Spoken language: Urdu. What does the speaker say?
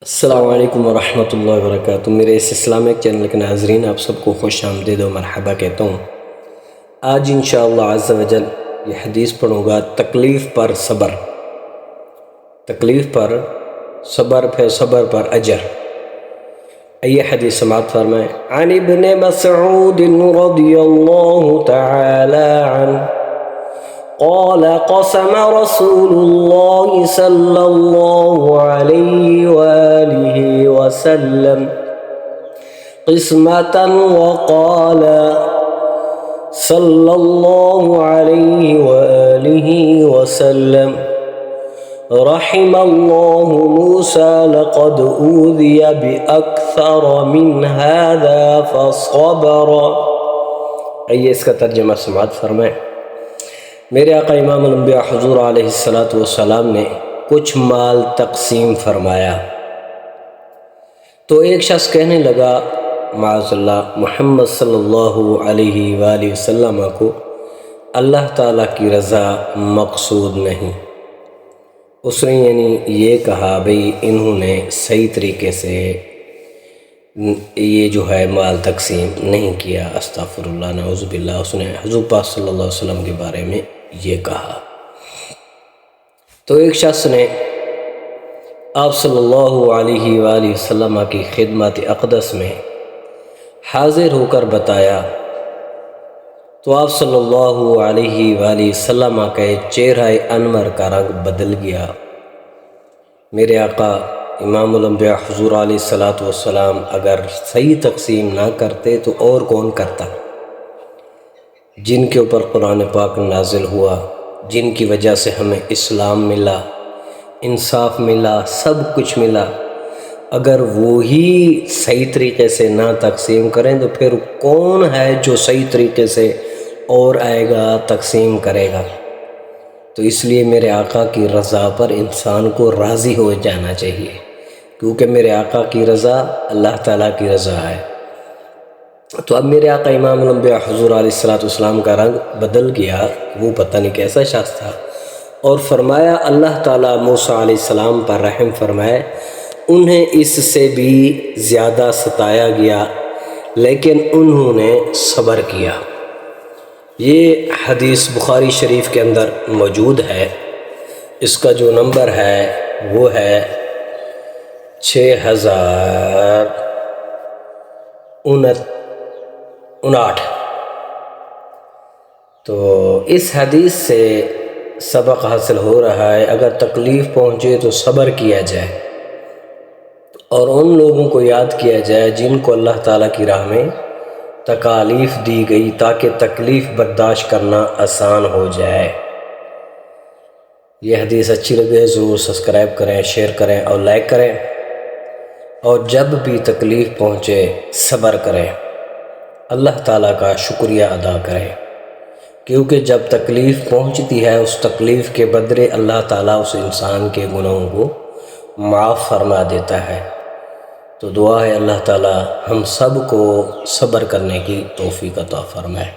السلام علیکم ورحمۃ اللہ وبرکاتہ۔ میرے اس اسلامک چینل کے ناظرین، آپ سب کو خوش آمدید و مرحبا کہتا ہوں۔ آج انشاءاللہ عز و جل یہ حدیث پڑھوں گا، تکلیف پر صبر، تکلیف پر صبر، پھر صبر پر اجر۔ یہ حدیث سماعت فرمائیں۔ عن ابن مسعود رضی اللہ تعالی عنہ قال قسم رسول الله صلى الله عليه وآله وسلم قسمة وقال صلى الله عليه وآله وسلم رحم الله موسى لقد أوذي بأكثر من هذا فصبر۔ آئیے اس کا ترجمہ سماعت فرمائیں۔ میرے آقا امام الانبیاء حضور علیہ السلام نے کچھ مال تقسیم فرمایا تو ایک شخص کہنے لگا معاذ اللہ محمد صلی اللہ علیہ وآلہ وسلم کو اللہ تعالیٰ کی رضا مقصود نہیں۔ اس نے یعنی یہ کہا بھئی انہوں نے صحیح طریقے سے یہ جو ہے مال تقسیم نہیں کیا، استغفر اللہ نعوذ باللہ۔ اس نے حضور پاک صلی اللہ علیہ وسلم کے بارے میں یہ کہا تو ایک شخص نے آپ صلی اللہ علیہ وآلہ وسلم کی خدمت اقدس میں حاضر ہو کر بتایا تو آپ صلی اللہ علیہ وآلہ وسلم کے چہرہ انور کا رنگ بدل گیا۔ میرے آقا امام الانبیاء حضور علیہ السلام اگر صحیح تقسیم نہ کرتے تو اور کون کرتا؟ جن کے اوپر قرآن پاک نازل ہوا، جن کی وجہ سے ہمیں اسلام ملا، انصاف ملا، سب کچھ ملا، اگر وہی صحیح طریقے سے نہ تقسیم کریں تو پھر کون ہے جو صحیح طریقے سے اور آئے گا تقسیم کرے گا؟ تو اس لیے میرے آقا کی رضا پر انسان کو راضی ہو جانا چاہیے، کیونکہ میرے آقا کی رضا اللہ تعالیٰ کی رضا ہے۔ تو اب میرے آقا امام الانبیاء حضور علیہ السلام کا رنگ بدل گیا، وہ پتہ نہیں کیسا شخص تھا، اور فرمایا اللہ تعالیٰ موسیٰ علیہ السلام پر رحم فرمائے، انہیں اس سے بھی زیادہ ستایا گیا لیکن انہوں نے صبر کیا۔ یہ حدیث بخاری شریف کے اندر موجود ہے، اس کا جو نمبر ہے وہ ہے 6059۔ تو اس حدیث سے سبق حاصل ہو رہا ہے، اگر تکلیف پہنچے تو صبر کیا جائے اور ان لوگوں کو یاد کیا جائے جن کو اللہ تعالیٰ کی راہ میں تکالیف دی گئی، تاکہ تکلیف برداشت کرنا آسان ہو جائے۔ یہ حدیث اچھی لگے ضرور سبسکرائب کریں، شیئر کریں اور لائک کریں، اور جب بھی تکلیف پہنچے صبر کریں، اللہ تعالیٰ کا شکریہ ادا کریں، کیونکہ جب تکلیف پہنچتی ہے اس تکلیف کے بدلے اللہ تعالیٰ اس انسان کے گناہوں کو معاف فرما دیتا ہے۔ تو دعا ہے اللہ تعالیٰ ہم سب کو صبر کرنے کی توفیق عطا فرمائے۔